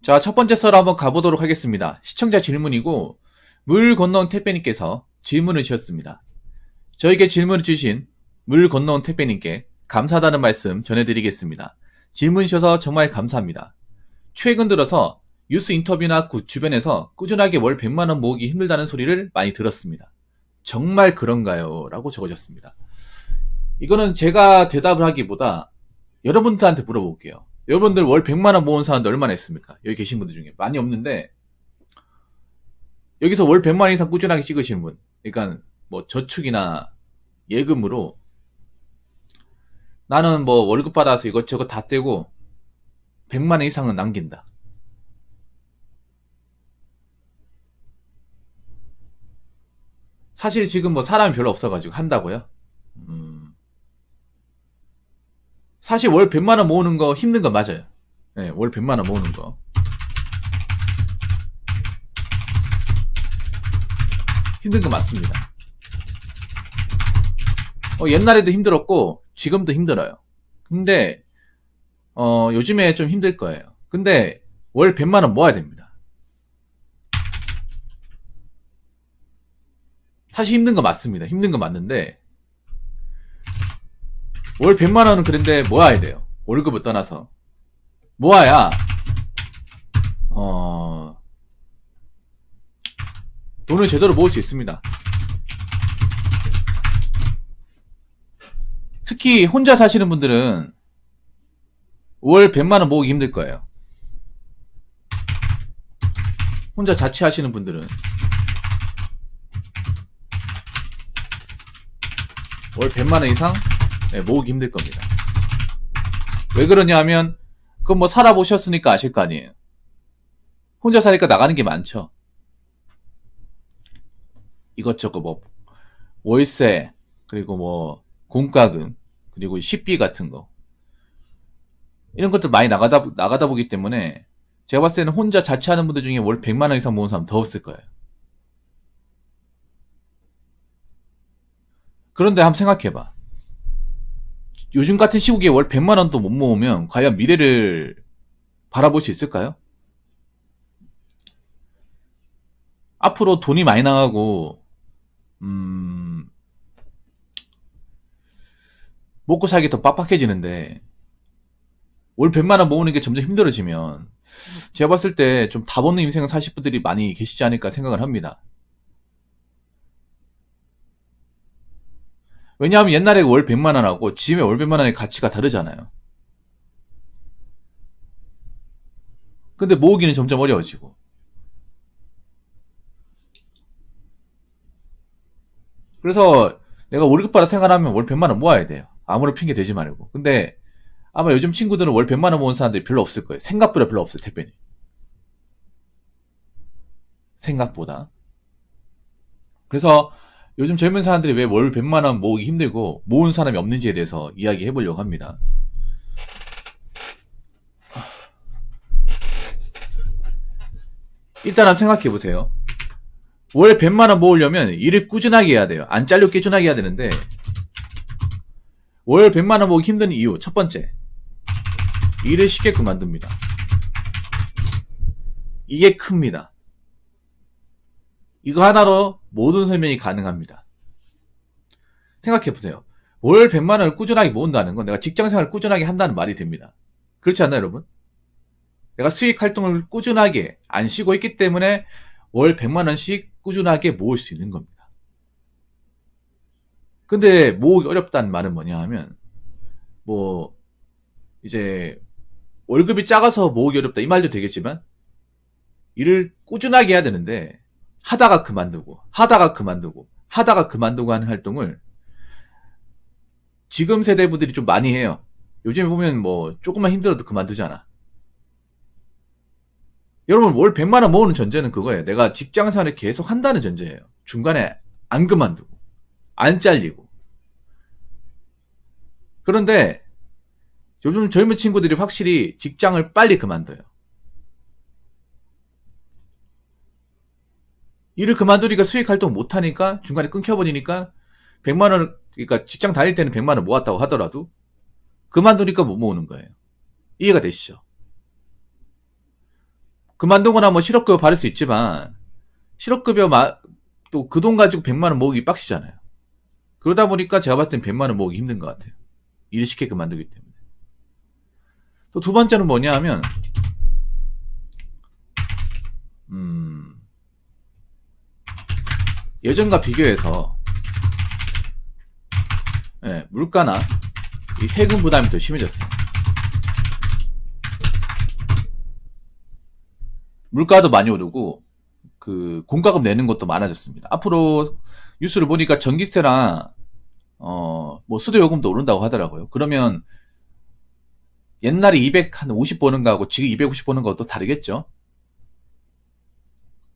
자, 첫 번째 썰 한번 가보도록 하겠습니다. 시청자 질문이고, 물 건너온 택배님께서 질문을 주셨습니다. 저에게 질문을 주신 물 건너온 택배님께 감사하다는 말씀 전해드리겠습니다. 질문 주셔서 정말 감사합니다. 최근 들어서 뉴스 인터뷰나 주변에서 꾸준하게 월 100만원 모으기 힘들다는 소리를 많이 들었습니다. 정말 그런가요? 라고 적어줬습니다. 이거는 제가 대답을 하기보다 여러분들한테 물어볼게요. 여러분들 월 100만원 모은 사람들 얼마나 있습니까? 여기 계신 분들 중에 많이 없는데, 여기서 월 100만원 이상 꾸준하게 찍으시는 분, 그러니까 뭐 저축이나 예금으로 나는 뭐 월급 받아서 이것저것 다 떼고 100만원 이상은 남긴다. 사실 지금 뭐 사람이 별로 없어가지고 한다고요? 사실 월 100만원 모으는 거 힘든 거 맞아요. 네, 월 100만원 모으는 거. 힘든 거 맞습니다. 옛날에도 힘들었고, 지금도 힘들어요. 근데, 요즘에 좀 힘들 거예요. 근데, 월 100만원 모아야 됩니다. 사실 힘든 거 맞습니다. 힘든 거 맞는데, 월 100만원은 그런데 모아야 돼요. 월급을 떠나서. 모아야, 돈을 제대로 모을 수 있습니다. 특히 혼자 사시는 분들은 월 100만원 모으기 힘들 거예요. 혼자 자취하시는 분들은 월 100만원 이상 모으기 힘들 겁니다. 왜 그러냐 하면, 그건 뭐 살아보셨으니까 아실 거 아니에요. 혼자 사니까 나가는 게 많죠. 이것저것 뭐 월세, 그리고 뭐 공과금, 그리고 식비 같은 거, 이런 것들 많이 나가다 보기 때문에 제가 봤을 때는 혼자 자취하는 분들 중에 월 100만원 이상 모은 사람 더 없을 거예요. 그런데 한번 생각해봐. 요즘 같은 시국에 월 100만원도 못 모으면 과연 미래를 바라볼 수 있을까요? 앞으로 돈이 많이 나가고 먹고 살기 더 빡빡해지는데 월 100만원 모으는 게 점점 힘들어지면 제가 봤을 때 좀 답 없는 인생을 사실 분들이 많이 계시지 않을까 생각을 합니다. 왜냐하면 옛날에 월 100만원하고 지금의 월 100만원의 가치가 다르잖아요. 근데 모으기는 점점 어려워지고. 그래서 내가 월급 받아 생활하면 월 100만원 모아야 돼요. 아무런 핑계 대지 말고. 근데 아마 요즘 친구들은 월 100만원 모은 사람들이 별로 없을 거예요. 생각보다 별로 없어요, 택배니. 생각보다. 그래서 요즘 젊은 사람들이 왜 월 100만원 모으기 힘들고 모은 사람이 없는지에 대해서 이야기해 보려고 합니다. 일단 한번 생각해 보세요. 월 100만원 모으려면 일을 꾸준하게 해야 돼요. 안 잘려 꾸준하게 해야 되는데, 월 100만원 모으기 힘든 이유 첫 번째, 일을 쉽게 그만둡니다. 이게 큽니다. 이거 하나로 모든 설명이 가능합니다. 생각해보세요. 월 100만원을 꾸준하게 모은다는 건 내가 직장생활을 꾸준하게 한다는 말이 됩니다. 그렇지 않나요, 여러분? 내가 수익 활동을 꾸준하게 안 쉬고 있기 때문에 월 100만원씩 꾸준하게 모을 수 있는 겁니다. 근데 모으기 어렵다는 말은 뭐냐 하면, 뭐 이제 월급이 작아서 모으기 어렵다 이 말도 되겠지만, 일을 꾸준하게 해야 되는데 하다가 그만두고 하는 활동을 지금 세대 분들이 좀 많이 해요. 요즘에 보면 뭐 조금만 힘들어도 그만두잖아. 여러분, 월 100만원 모으는 전제는 그거예요. 내가 직장생활을 계속 한다는 전제예요. 중간에 안 그만두고 안 잘리고. 그런데 요즘 젊은 친구들이 확실히 직장을 빨리 그만둬요. 일을 그만두니까 수익 활동 못하니까 중간에 끊겨버리니까 100만원, 그러니까 직장 다닐 때는 100만원 모았다고 하더라도 그만두니까 못 모으는 거예요. 이해가 되시죠? 그만두거나 뭐 실업급여 받을 수 있지만 실업급여 또 그 돈 가지고 100만원 모으기 빡시잖아요. 그러다 보니까 제가 봤을 땐 100만원 모으기 힘든 것 같아요. 일 쉽게 그만두기 때문에. 또 두 번째는 뭐냐 하면 예전과 비교해서 물가나 이 세금 부담이 더 심해졌어요. 물가도 많이 오르고 그 공과금 내는 것도 많아졌습니다. 앞으로 뉴스를 보니까 전기세랑 뭐 수도요금도 오른다고 하더라고요. 그러면 옛날에 250 버는 거하고 지금 250 버는 것도 다르겠죠.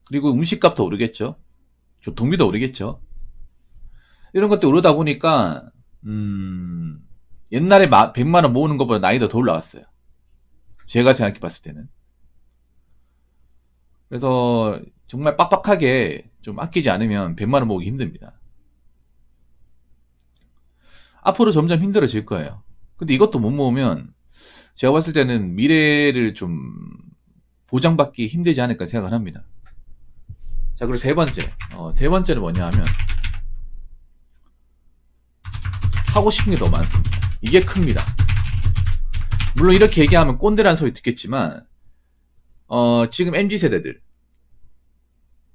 그리고 음식값도 오르겠죠. 교통비도 오르겠죠. 이런 것도 오르다 보니까 옛날에 100만원 모으는 것보다 난이도 더 올라갔어요. 제가 생각해 봤을 때는. 그래서 정말 빡빡하게 좀 아끼지 않으면 100만원 모으기 힘듭니다. 앞으로 점점 힘들어질 거예요. 근데 이것도 못 모으면 제가 봤을 때는 미래를 좀 보장받기 힘들지 않을까 생각을 합니다. 자, 그리고 세 번째. 세 번째는 뭐냐 하면 하고 싶은 게 너무 많습니다. 이게 큽니다. 물론 이렇게 얘기하면 꼰대라는 소리 듣겠지만 지금 MZ세대들,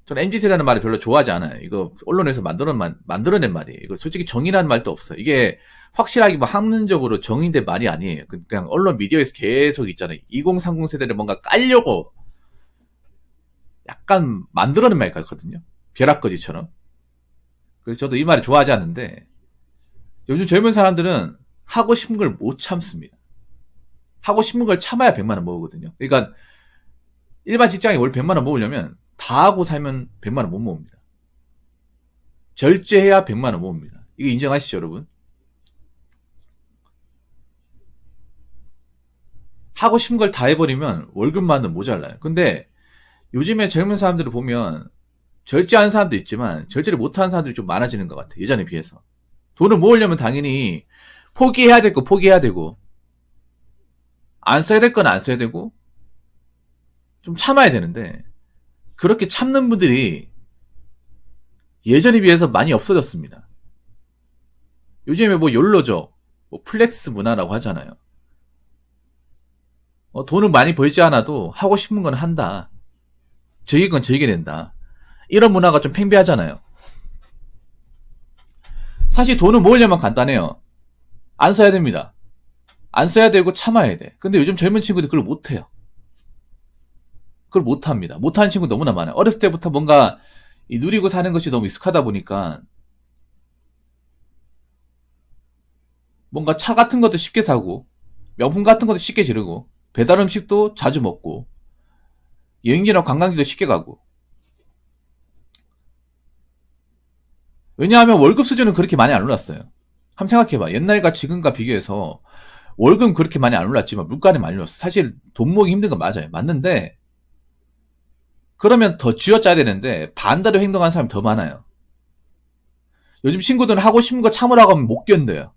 저는 MZ세대라는 말을 별로 좋아하지 않아요. 이거 언론에서 만들어낸 말이에요. 이거 솔직히 정의라는 말도 없어요. 이게 확실하게 뭐 학문적으로 정의된 말이 아니에요. 그냥 언론 미디어에서 계속 있잖아요. 2030 세대를 뭔가 깔려고 약간 만들어낸 말 같거든요. 벼락거지처럼. 그래서 저도 이 말을 좋아하지 않는데 요즘 젊은 사람들은 하고 싶은 걸 못 참습니다. 하고 싶은 걸 참아야 100만원 모으거든요. 그러니까 일반 직장에 월 100만원 모으려면 다 하고 살면 100만원 못 모읍니다. 절제해야 100만원 모읍니다. 이거 인정하시죠, 여러분? 하고 싶은 걸 다 해버리면 월급만은 모자라요. 근데 요즘에 젊은 사람들을 보면 절제하는 사람도 있지만 절제를 못하는 사람들이 좀 많아지는 것 같아요. 예전에 비해서. 돈을 모으려면 당연히 포기해야 될 거 포기해야 되고 안 써야 될 건 안 써야 되고 좀 참아야 되는데 그렇게 참는 분들이 예전에 비해서 많이 없어졌습니다. 요즘에 뭐 욜로죠. 뭐 플렉스 문화라고 하잖아요. 돈을 많이 벌지 않아도 하고 싶은 건 한다. 즐길 건 즐겨야 된다. 이런 문화가 좀 팽배하잖아요. 사실 돈을 모으려면 간단해요. 안 써야 됩니다. 안 써야 되고 참아야 돼. 근데 요즘 젊은 친구들 그걸 못해요. 그걸 못합니다. 못하는 친구 너무나 많아요. 어렸을 때부터 뭔가 누리고 사는 것이 너무 익숙하다 보니까 뭔가 차 같은 것도 쉽게 사고 명품 같은 것도 쉽게 지르고 배달 음식도 자주 먹고 여행지나 관광지도 쉽게 가고. 왜냐하면 월급 수준은 그렇게 많이 안 올랐어요. 한번 생각해봐. 옛날과 지금과 비교해서 월급은 그렇게 많이 안 올랐지만 물가는 많이 올랐어. 사실 돈 모으기 힘든 건 맞아요. 맞는데 그러면 더 쥐어짜야 되는데 반대로 행동하는 사람이 더 많아요. 요즘 친구들은 하고 싶은 거 참으라고 하면 못 견뎌요.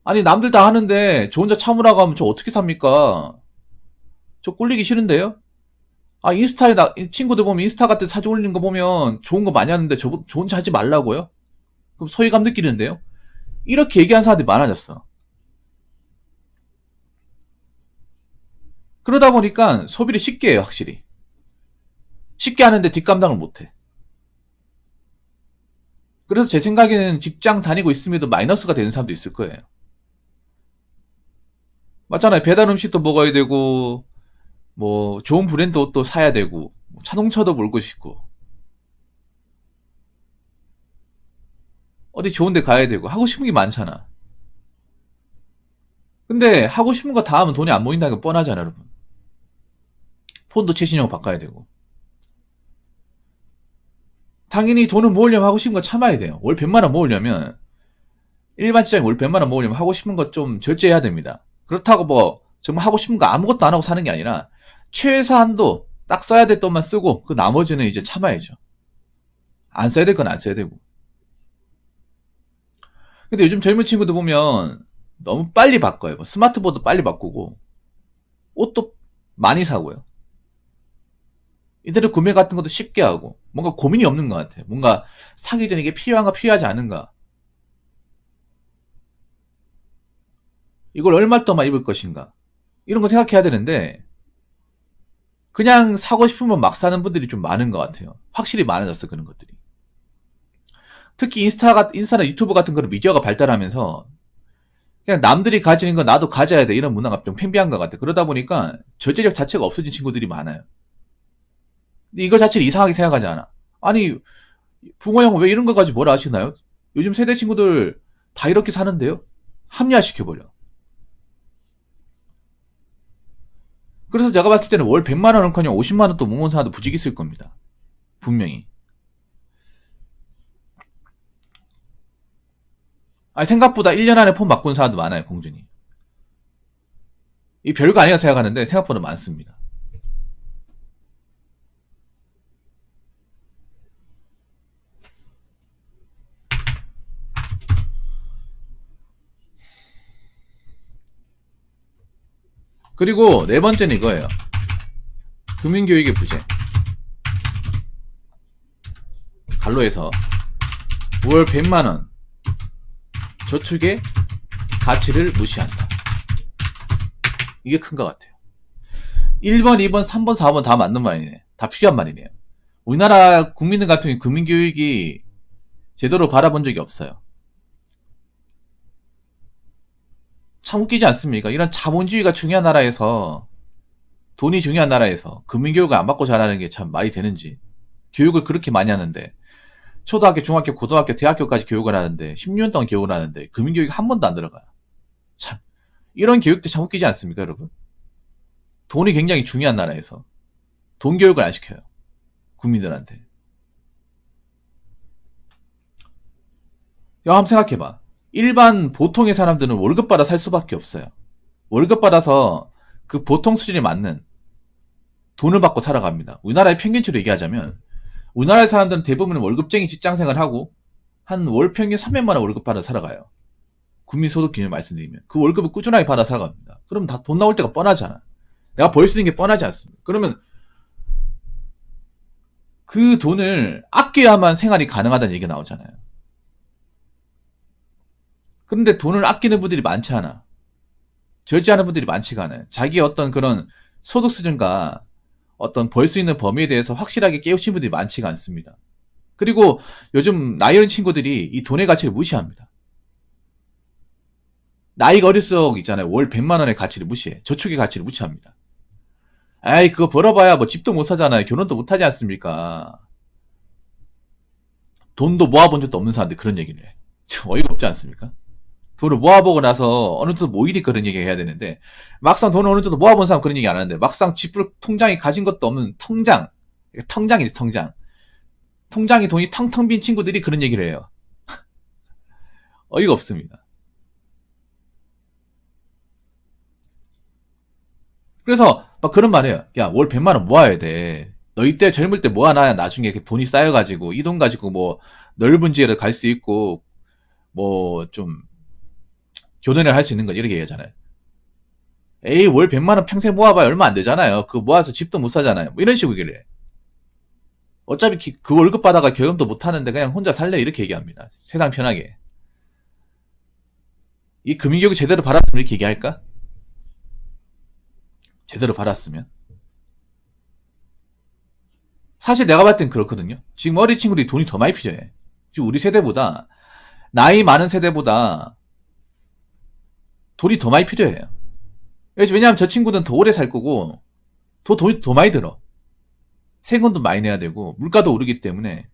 아니 남들 다 하는데 저 혼자 참으라고 하면 저 어떻게 삽니까? 저 꿀리기 싫은데요? 인스타에 친구들 보면 인스타 같은 사진 올리는 거 보면 좋은 거 많이 하는데 저 혼자 하지 말라고요? 그럼 소외감 느끼는데요? 이렇게 얘기하는 사람들이 많아졌어. 그러다 보니까 소비를 쉽게 해요, 확실히. 쉽게 하는데 뒷감당을 못해. 그래서 제 생각에는 직장 다니고 있음에도 마이너스가 되는 사람도 있을 거예요. 맞잖아요. 배달 음식도 먹어야 되고 뭐 좋은 브랜드 옷도 사야 되고 자동차도 몰고 싶고 어디 좋은 데 가야 되고 하고 싶은 게 많잖아. 근데 하고 싶은 거 다 하면 돈이 안 모인다는 건 뻔하잖아요, 여러분. 폰도 최신형 바꿔야 되고. 당연히 돈을 모으려면 하고 싶은 거 참아야 돼요. 월 100만원 모으려면 일반 직장에 월 100만원 모으려면 하고 싶은 거 좀 절제해야 됩니다. 그렇다고 뭐 정말 하고 싶은 거 아무것도 안 하고 사는 게 아니라 최소한도 딱 써야 될 돈만 쓰고 그 나머지는 이제 참아야죠. 안 써야 될 건 안 써야 되고. 근데 요즘 젊은 친구들 보면 너무 빨리 바꿔요. 뭐 스마트폰도 빨리 바꾸고 옷도 많이 사고요. 인터넷 구매 같은 것도 쉽게 하고 뭔가 고민이 없는 것 같아. 뭔가 사기 전에 이게 필요한가 필요하지 않은가. 이걸 얼마 동안 입을 것인가. 이런 거 생각해야 되는데 그냥 사고 싶으면 막 사는 분들이 좀 많은 것 같아요. 확실히 많아졌어 그런 것들이. 특히 인스타나 유튜브 같은 그런 미디어가 발달하면서 그냥 남들이 가지는 거 나도 가져야 돼 이런 문화가 좀 팽배한 것 같아. 그러다 보니까 절제력 자체가 없어진 친구들이 많아요. 근데 이거 자체를 이상하게 생각하지 않아. 아니 붕어 형 왜 이런 거 가지고 뭐라 하시나요? 요즘 세대 친구들 다 이렇게 사는데요? 합리화시켜버려. 그래서 제가 봤을 때는 월 100만 원은커녕 50만 원도 못 모은 사람도 부직 있을 겁니다. 분명히. 아니 생각보다 1년 안에 폰 바꾼 사람도 많아요. 공준이. 이 별거 아니라 생각하는데 생각보다 많습니다. 그리고 네 번째는 이거예요. 금융교육의 부재. 갈로에서 월 100만원 저축의 가치를 무시한다. 이게 큰 것 같아요. 1번, 2번, 3번, 4번 다 맞는 말이네. 다 필요한 말이네요. 우리나라 국민들 같은 경우 금융교육이 제대로 바라본 적이 없어요. 참 웃기지 않습니까? 이런 자본주의가 중요한 나라에서, 돈이 중요한 나라에서 금융교육을 안 받고 자라는 게 참 말이 되는지. 교육을 그렇게 많이 하는데, 초등학교, 중학교, 고등학교, 대학교까지 교육을 하는데, 10년 동안 교육을 하는데, 금융교육이 한 번도 안 들어가요. 참, 이런 교육도 참 웃기지 않습니까, 여러분? 돈이 굉장히 중요한 나라에서, 돈 교육을 안 시켜요. 국민들한테. 야, 한번 생각해봐. 일반 보통의 사람들은 월급 받아 살 수밖에 없어요. 월급 받아서 그 보통 수준에 맞는 돈을 받고 살아갑니다. 우리나라의 평균치로 얘기하자면 우리나라의 사람들은 대부분 월급쟁이 직장생활 하고 한 월 평균 300만 원 월급 받아 살아가요. 국민소득 기준 말씀드리면 그 월급을 꾸준하게 받아 살아갑니다. 그러면 다 돈 나올 때가 뻔하잖아. 내가 벌 수 있는 게 뻔하지 않습니까? 그러면 그 돈을 아껴야만 생활이 가능하다는 얘기가 나오잖아요. 그런데 돈을 아끼는 분들이 많지 않아. 절제하는 분들이 많지가 않아요. 자기의 어떤 그런 소득 수준과 어떤 벌 수 있는 범위에 대해서 확실하게 깨우친 분들이 많지가 않습니다. 그리고 요즘 나이 어린 친구들이 이 돈의 가치를 무시합니다. 나이가 어릴수록 있잖아요. 월 100만 원의 가치를 무시해. 저축의 가치를 무시합니다. 아이 그거 벌어봐야 뭐 집도 못 사잖아요. 결혼도 못 하지 않습니까? 돈도 모아본 적도 없는 사람들 그런 얘기를 해. 참 어이가 없지 않습니까? 돈을 모아보고 나서 어느 정도 모이리 그런 얘기 해야 되는데 막상 돈을 어느 정도 모아본 사람 그런 얘기 안 하는데 막상 지불 통장이 가진 것도 없는 통장이지 통장. 통장이 돈이 텅텅 빈 친구들이 그런 얘기를 해요. 어이가 없습니다. 그래서 막 그런 말 해요. 야, 월 100만 원 모아야 돼. 너희 때 젊을 때 모아놔야 나중에 돈이 쌓여가지고 이 돈 가지고 뭐 넓은 지역을 갈 수 있고 뭐 좀 교전을 할 수 있는 거 이렇게 얘기하잖아요. 에이 월 100만 원 평생 모아봐야 얼마 안 되잖아요. 그거 모아서 집도 못 사잖아요. 뭐 이런 식으로 얘기를 해. 어차피 그 월급 받아가 결혼도 못 하는데 그냥 혼자 살래 이렇게 얘기합니다. 세상 편하게. 이 금융교육을 제대로 받았으면 이렇게 얘기할까? 제대로 받았으면. 사실 내가 봤을 땐 그렇거든요. 지금 어린 친구들이 돈이 더 많이 필요해. 지금 우리 세대보다 나이 많은 세대보다 돈이 더 많이 필요해요. 왜냐하면 저 친구는 더 오래 살 거고 돈이 더 많이 들어. 세금도 많이 내야 되고 물가도 오르기 때문에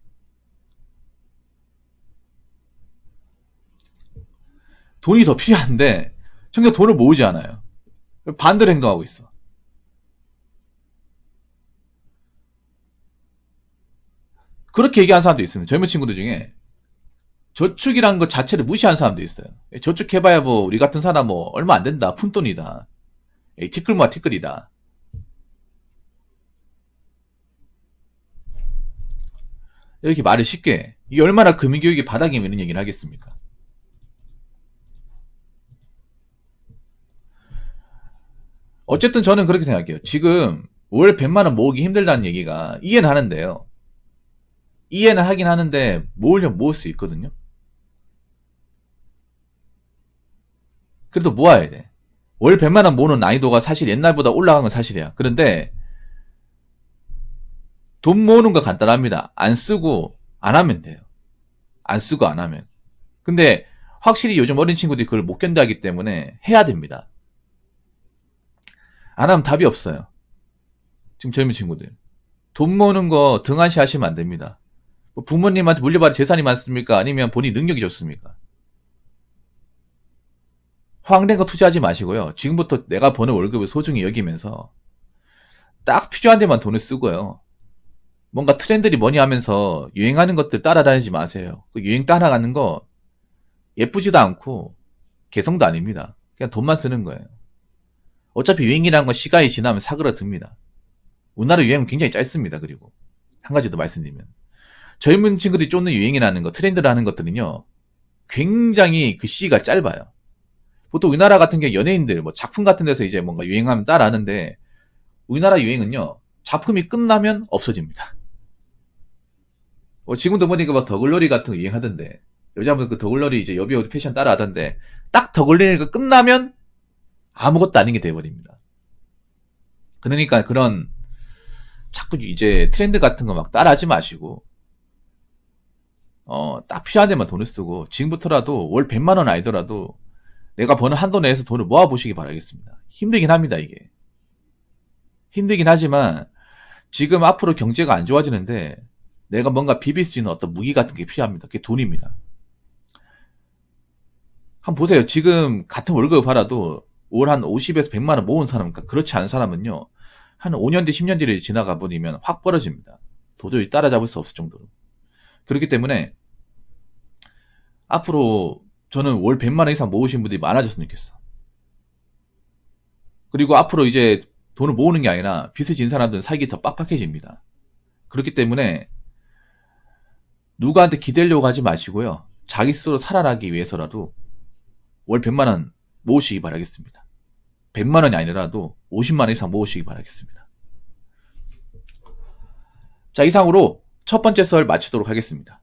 돈이 더 필요한데 전혀 돈을 모으지 않아요. 반대로 행동하고 있어. 그렇게 얘기하는 사람도 있습니다. 젊은 친구들 중에 저축이라는 것 자체를 무시하는 사람도 있어요. 저축해봐야 뭐 우리 같은 사람 뭐 얼마 안 된다. 푼돈이다. 티끌 모아 티끌이다. 이렇게 말을 쉽게 해. 이게 얼마나 금융교육이 바닥이면 이런 얘기를 하겠습니까? 어쨌든 저는 그렇게 생각해요. 지금 월 100만원 모으기 힘들다는 얘기가 이해는 하는데요. 이해는 하긴 하는데 모으려면 모을 수 있거든요. 그래도 모아야 돼. 월 100만원 모으는 난이도가 사실 옛날보다 올라간 건 사실이야. 그런데 돈 모으는 거 간단합니다. 안 쓰고 안 하면 돼요. 안 쓰고 안 하면. 근데 확실히 요즘 어린 친구들이 그걸 못 견뎌하기 때문에 해야 됩니다. 안 하면 답이 없어요. 지금 젊은 친구들. 돈 모으는 거 등한시 하시면 안 됩니다. 뭐 부모님한테 물려받은 재산이 많습니까? 아니면 본인 능력이 좋습니까? 황된 거 투자하지 마시고요. 지금부터 내가 버는 월급을 소중히 여기면서 딱 필요한 데만 돈을 쓰고요. 뭔가 트렌드리 뭐니 하면서 유행하는 것들 따라다니지 마세요. 그 유행 따라가는 거 예쁘지도 않고 개성도 아닙니다. 그냥 돈만 쓰는 거예요. 어차피 유행이라는 건 시간이 지나면 사그라듭니다. 우리나라 유행은 굉장히 짧습니다. 그리고 한 가지 더 말씀드리면 젊은 친구들이 쫓는 유행이라는 거, 트렌드라는 것들은요 굉장히 그 시기가 짧아요. 보통 우리나라 같은 경우 연예인들 뭐 작품 같은 데서 이제 뭔가 유행하면 따라하는데 우리나라 유행은요 작품이 끝나면 없어집니다. 지금도 보니까 막 더글로리 같은 거 유행하던데 여자분 그 더글로리 이제 여배우 패션 따라하던데 딱 더글로리가 끝나면 아무것도 아닌 게 돼버립니다. 그러니까 그런 자꾸 이제 트렌드 같은 거 막 따라하지 마시고 딱 필요한 데만 돈을 쓰고 지금부터라도 월 100만원 아니더라도 내가 버는 한도 내에서 돈을 모아보시기 바라겠습니다. 힘들긴 합니다. 이게 힘들긴 하지만 지금 앞으로 경제가 안 좋아지는데 내가 뭔가 비빌 수 있는 어떤 무기 같은 게 필요합니다. 그게 돈입니다. 한번 보세요. 지금 같은 월급을 받아도 올 한 50에서 100만원 모은 사람, 그러니까 그렇지 않은 사람은요 한 5년 뒤 10년 뒤를 지나가 버리면 확 벌어집니다. 도저히 따라잡을 수 없을 정도로. 그렇기 때문에 앞으로 저는 월 100만원 이상 모으신 분들이 많아졌으면 좋겠어. 그리고 앞으로 이제 돈을 모으는 게 아니라 빚을 진 사람들은 살기 더 빡빡해집니다. 그렇기 때문에 누구한테 기대려고 하지 마시고요. 자기 스스로 살아나기 위해서라도 월 100만원 모으시기 바라겠습니다. 100만원이 아니라도 50만원 이상 모으시기 바라겠습니다. 자, 이상으로 첫 번째 썰 마치도록 하겠습니다.